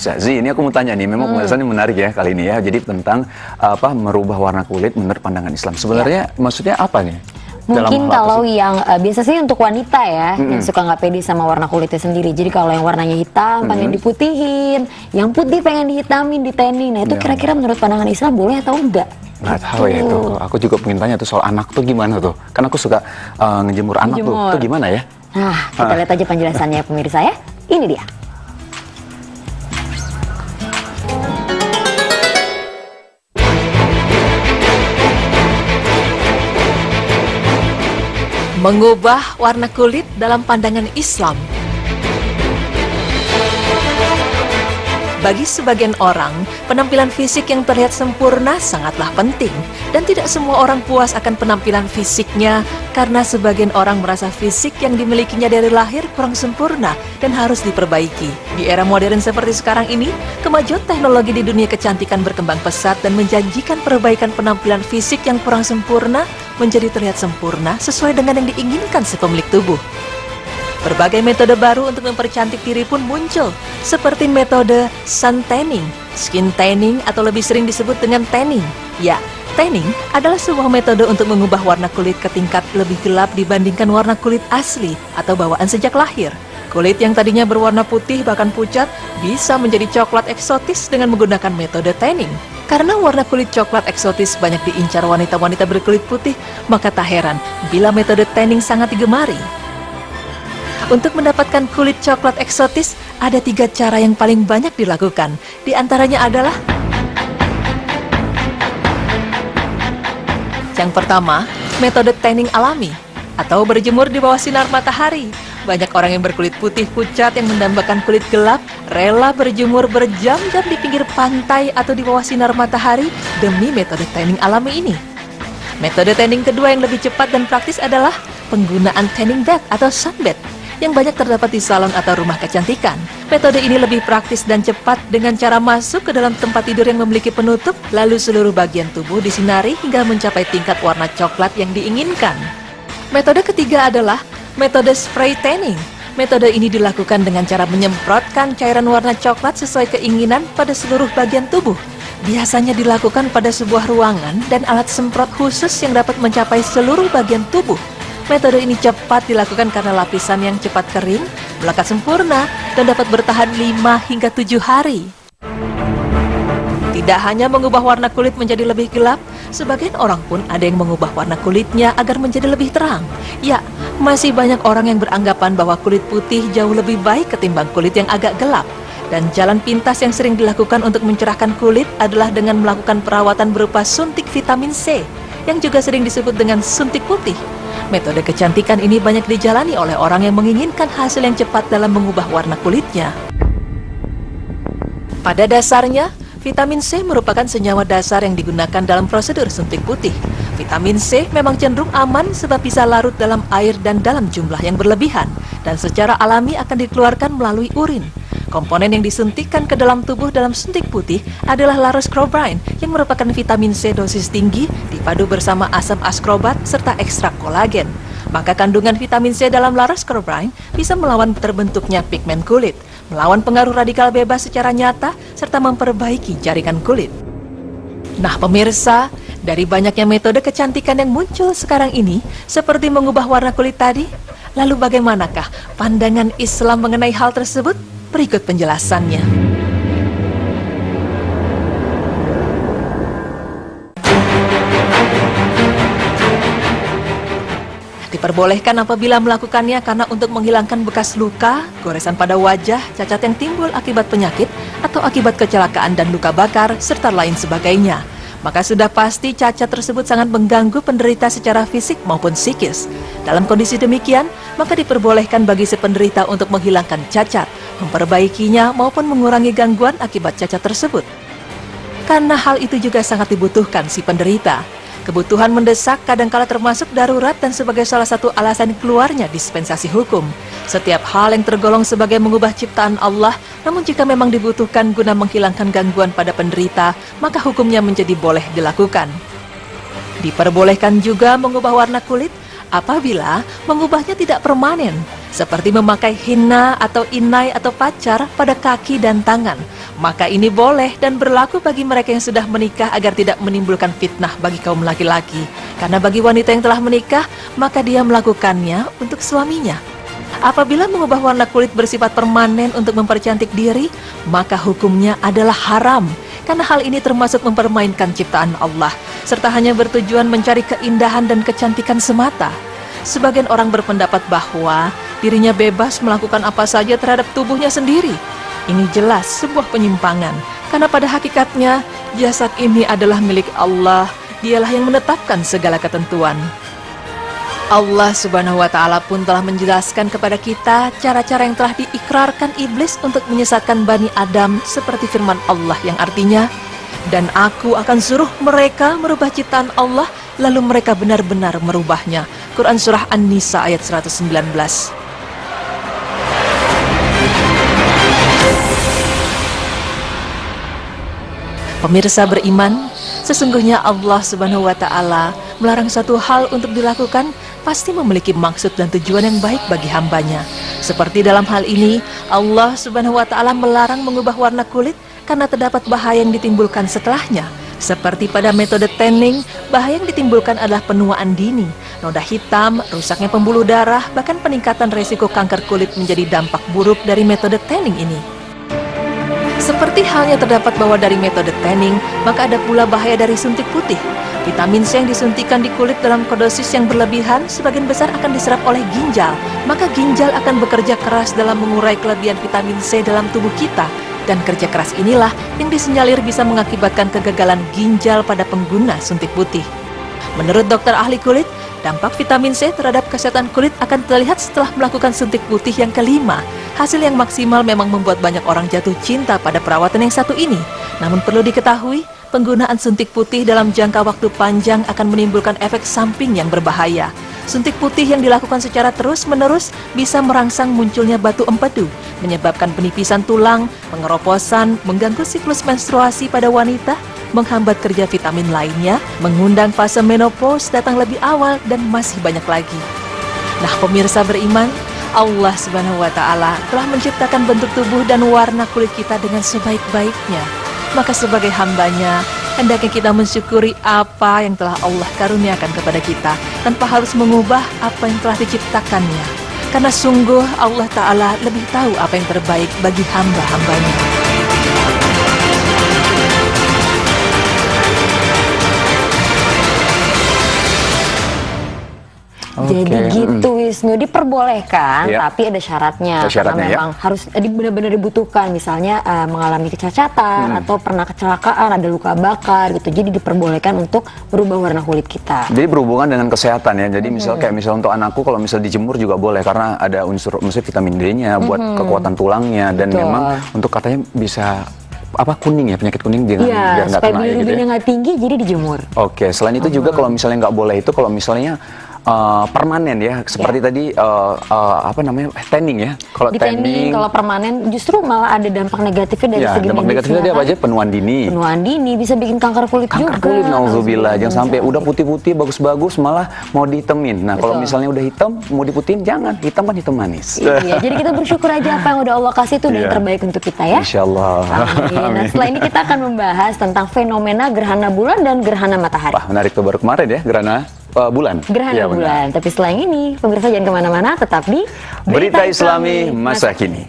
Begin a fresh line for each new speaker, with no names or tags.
Zazi, ini aku mau tanya nih, memang pembahasannya menarik ya kali ini ya. Jadi tentang merubah warna kulit menurut pandangan Islam. Sebenarnya maksudnya apa nih?
Mungkin kalau yang biasa sih untuk wanita ya, yang suka nggak pede sama warna kulitnya sendiri. Jadi kalau yang warnanya hitam pengen diputihin, yang putih pengen dihitamin, ditanning. Nah itu kira-kira menurut pandangan Islam boleh atau enggak?
Nggak tahu ya itu. Aku juga pengen tanya tuh soal anak tuh gimana tuh. Kan aku suka ngejemur anak tuh gimana ya?
Nah kita lihat aja penjelasannya pemirsa ya. Ini dia.
Mengubah warna kulit dalam pandangan Islam. Bagi sebagian orang, penampilan fisik yang terlihat sempurna sangatlah penting. Dan tidak semua orang puas akan penampilan fisiknya, karena sebagian orang merasa fisik yang dimilikinya dari lahir kurang sempurna dan harus diperbaiki. Di era modern seperti sekarang ini, kemajuan teknologi di dunia kecantikan berkembang pesat dan menjanjikan perbaikan penampilan fisik yang kurang sempurna menjadi terlihat sempurna sesuai dengan yang diinginkan si pemilik tubuh. Berbagai metode baru untuk mempercantik diri pun muncul, seperti metode sun tanning, skin tanning, atau lebih sering disebut dengan tanning. Ya, tanning adalah sebuah metode untuk mengubah warna kulit ke tingkat lebih gelap dibandingkan warna kulit asli atau bawaan sejak lahir. Kulit yang tadinya berwarna putih bahkan pucat bisa menjadi coklat eksotis dengan menggunakan metode tanning. Karena warna kulit coklat eksotis banyak diincar wanita-wanita berkulit putih, maka tak heran bila metode tanning sangat digemari. Untuk mendapatkan kulit coklat eksotis, ada 3 cara yang paling banyak dilakukan. Di antaranya adalah: yang pertama, metode tanning alami atau berjemur di bawah sinar matahari. Banyak orang yang berkulit putih pucat yang mendambakan kulit gelap rela berjemur berjam-jam di pinggir pantai atau di bawah sinar matahari demi metode tanning alami ini. Metode tanning kedua yang lebih cepat dan praktis adalah penggunaan tanning bed atau sunbed yang banyak terdapat di salon atau rumah kecantikan. Metode ini lebih praktis dan cepat dengan cara masuk ke dalam tempat tidur yang memiliki penutup, lalu seluruh bagian tubuh disinari hingga mencapai tingkat warna coklat yang diinginkan. Metode ketiga adalah metode spray tanning. Metode ini dilakukan dengan cara menyemprotkan cairan warna coklat sesuai keinginan pada seluruh bagian tubuh. Biasanya dilakukan pada sebuah ruangan dan alat semprot khusus yang dapat mencapai seluruh bagian tubuh. Metode ini cepat dilakukan karena lapisan yang cepat kering, melekat sempurna, dan dapat bertahan 5 hingga 7 hari. Tidak hanya mengubah warna kulit menjadi lebih gelap, sebagian orang pun ada yang mengubah warna kulitnya agar menjadi lebih terang. Ya, masih banyak orang yang beranggapan bahwa kulit putih jauh lebih baik ketimbang kulit yang agak gelap. Dan jalan pintas yang sering dilakukan untuk mencerahkan kulit adalah dengan melakukan perawatan berupa suntik vitamin C, yang juga sering disebut dengan suntik putih. Metode kecantikan ini banyak dijalani oleh orang yang menginginkan hasil yang cepat dalam mengubah warna kulitnya. Pada dasarnya, vitamin C merupakan senyawa dasar yang digunakan dalam prosedur suntik putih. Vitamin C memang cenderung aman sebab bisa larut dalam air dan dalam jumlah yang berlebihan, dan secara alami akan dikeluarkan melalui urin. Komponen yang disuntikkan ke dalam tubuh dalam suntik putih adalah laroskrobain yang merupakan vitamin C dosis tinggi dipadu bersama asam askorbat serta ekstrak kolagen. Maka kandungan vitamin C dalam laroskrobain bisa melawan terbentuknya pigmen kulit, melawan pengaruh radikal bebas secara nyata, serta memperbaiki jaringan kulit. Nah pemirsa, dari banyaknya metode kecantikan yang muncul sekarang ini, seperti mengubah warna kulit tadi, lalu bagaimanakah pandangan Islam mengenai hal tersebut? Berikut penjelasannya. Diperbolehkan apabila melakukannya karena untuk menghilangkan bekas luka, goresan pada wajah, cacat yang timbul akibat penyakit, atau akibat kecelakaan dan luka bakar, serta lain sebagainya. Maka sudah pasti cacat tersebut sangat mengganggu penderita secara fisik maupun psikis. Dalam kondisi demikian, maka diperbolehkan bagi si penderita untuk menghilangkan cacat, memperbaikinya maupun mengurangi gangguan akibat cacat tersebut. Karena hal itu juga sangat dibutuhkan si penderita. Kebutuhan mendesak kadangkala termasuk darurat dan sebagai salah satu alasan keluarnya dispensasi hukum. Setiap hal yang tergolong sebagai mengubah ciptaan Allah, namun jika memang dibutuhkan guna menghilangkan gangguan pada penderita, maka hukumnya menjadi boleh dilakukan. Diperbolehkan juga mengubah warna kulit apabila mengubahnya tidak permanen, seperti memakai henna atau inai atau pacar pada kaki dan tangan. Maka ini boleh dan berlaku bagi mereka yang sudah menikah agar tidak menimbulkan fitnah bagi kaum laki-laki. Karena bagi wanita yang telah menikah, maka dia melakukannya untuk suaminya. Apabila mengubah warna kulit bersifat permanen untuk mempercantik diri, maka hukumnya adalah haram. Karena hal ini termasuk mempermainkan ciptaan Allah, serta hanya bertujuan mencari keindahan dan kecantikan semata. Sebagian orang berpendapat bahwa dirinya bebas melakukan apa saja terhadap tubuhnya sendiri. Ini jelas sebuah penyimpangan, karena pada hakikatnya jasad ini adalah milik Allah. Dialah yang menetapkan segala ketentuan. Allah Subhanahu wa Ta'ala pun telah menjelaskan kepada kita cara-cara yang telah diikrarkan iblis untuk menyesatkan Bani Adam, seperti firman Allah yang artinya, "Dan aku akan suruh mereka merubah ciptaan Allah, lalu mereka benar-benar merubahnya." Quran Surah An-Nisa ayat 119. Pemirsa beriman, sesungguhnya Allah Subhanahu wa Ta'ala melarang suatu hal untuk dilakukan pasti memiliki maksud dan tujuan yang baik bagi hambanya. Seperti dalam hal ini, Allah Subhanahu wa Ta'ala melarang mengubah warna kulit karena terdapat bahaya yang ditimbulkan setelahnya. Seperti pada metode tanning, bahaya yang ditimbulkan adalah penuaan dini, noda hitam, rusaknya pembuluh darah, bahkan peningkatan resiko kanker kulit menjadi dampak buruk dari metode tanning ini. Seperti halnya terdapat bahwa dari metode tanning, maka ada pula bahaya dari suntik putih. Vitamin C yang disuntikan di kulit dalam dosis yang berlebihan, sebagian besar akan diserap oleh ginjal. Maka ginjal akan bekerja keras dalam mengurai kelebihan vitamin C dalam tubuh kita. Dan kerja keras inilah yang disinyalir bisa mengakibatkan kegagalan ginjal pada pengguna suntik putih. Menurut dokter ahli kulit, dampak vitamin C terhadap kesehatan kulit akan terlihat setelah melakukan suntik putih yang kelima. Hasil yang maksimal memang membuat banyak orang jatuh cinta pada perawatan yang satu ini. Namun perlu diketahui, penggunaan suntik putih dalam jangka waktu panjang akan menimbulkan efek samping yang berbahaya. Suntik putih yang dilakukan secara terus-menerus bisa merangsang munculnya batu empedu, menyebabkan penipisan tulang, pengeroposan, mengganggu siklus menstruasi pada wanita, menghambat kerja vitamin lainnya, mengundang fase menopause datang lebih awal, dan masih banyak lagi. Nah, pemirsa beriman, Allah Subhanahu wa Ta'ala telah menciptakan bentuk tubuh dan warna kulit kita dengan sebaik-baiknya. Maka sebagai hambanya, hendaknya kita mensyukuri apa yang telah Allah karuniakan kepada kita, tanpa harus mengubah apa yang telah diciptakannya. Karena sungguh Allah Ta'ala lebih tahu apa yang terbaik bagi hamba-hambanya.
Jadi gitu Wisnu, diperbolehkan, tapi ada syaratnya. Karena memang harus benar-benar dibutuhkan, misalnya mengalami kecacatan atau pernah kecelakaan, ada luka bakar gitu. Jadi diperbolehkan untuk merubah warna kulit kita. Jadi
berhubungan dengan kesehatan ya. Jadi misal kayak misal untuk anakku kalau misal dijemur juga boleh karena ada unsur vitamin D-nya buat kekuatan tulangnya, dan memang untuk katanya bisa kuning ya, penyakit kuning biar nggak kena ya gitu ya.
Nggak tinggi, jadi dijemur.
Oke, selain itu juga kalau misalnya nggak boleh itu kalau misalnya permanen ya, seperti tadi tanning ya. Kalau tanning,
kalau permanen justru malah ada dampak negatifnya dari segi
dampak negatifnya dia apa aja? Penuaan dini.
Penuaan dini bisa bikin kanker kulit juga.
Kanker kulit, nauzubillah. Jangan sampai udah putih-putih bagus-bagus malah mau dihitemin. Nah, kalau misalnya udah hitam mau diputihin jangan, hitam kan hitam manis.
Iya, jadi kita bersyukur aja apa yang udah Allah kasih itu yang terbaik untuk kita ya.
Insyaallah.
Nah, setelah ini kita akan membahas tentang fenomena gerhana bulan dan gerhana matahari.
Wah, menarik tuh, baru kemarin ya gerhana bulan.
Gerhana bulan. Tapi setelah ini, pemirsa jangan kemana-mana, tetap di
Berita Islami Masa Kini.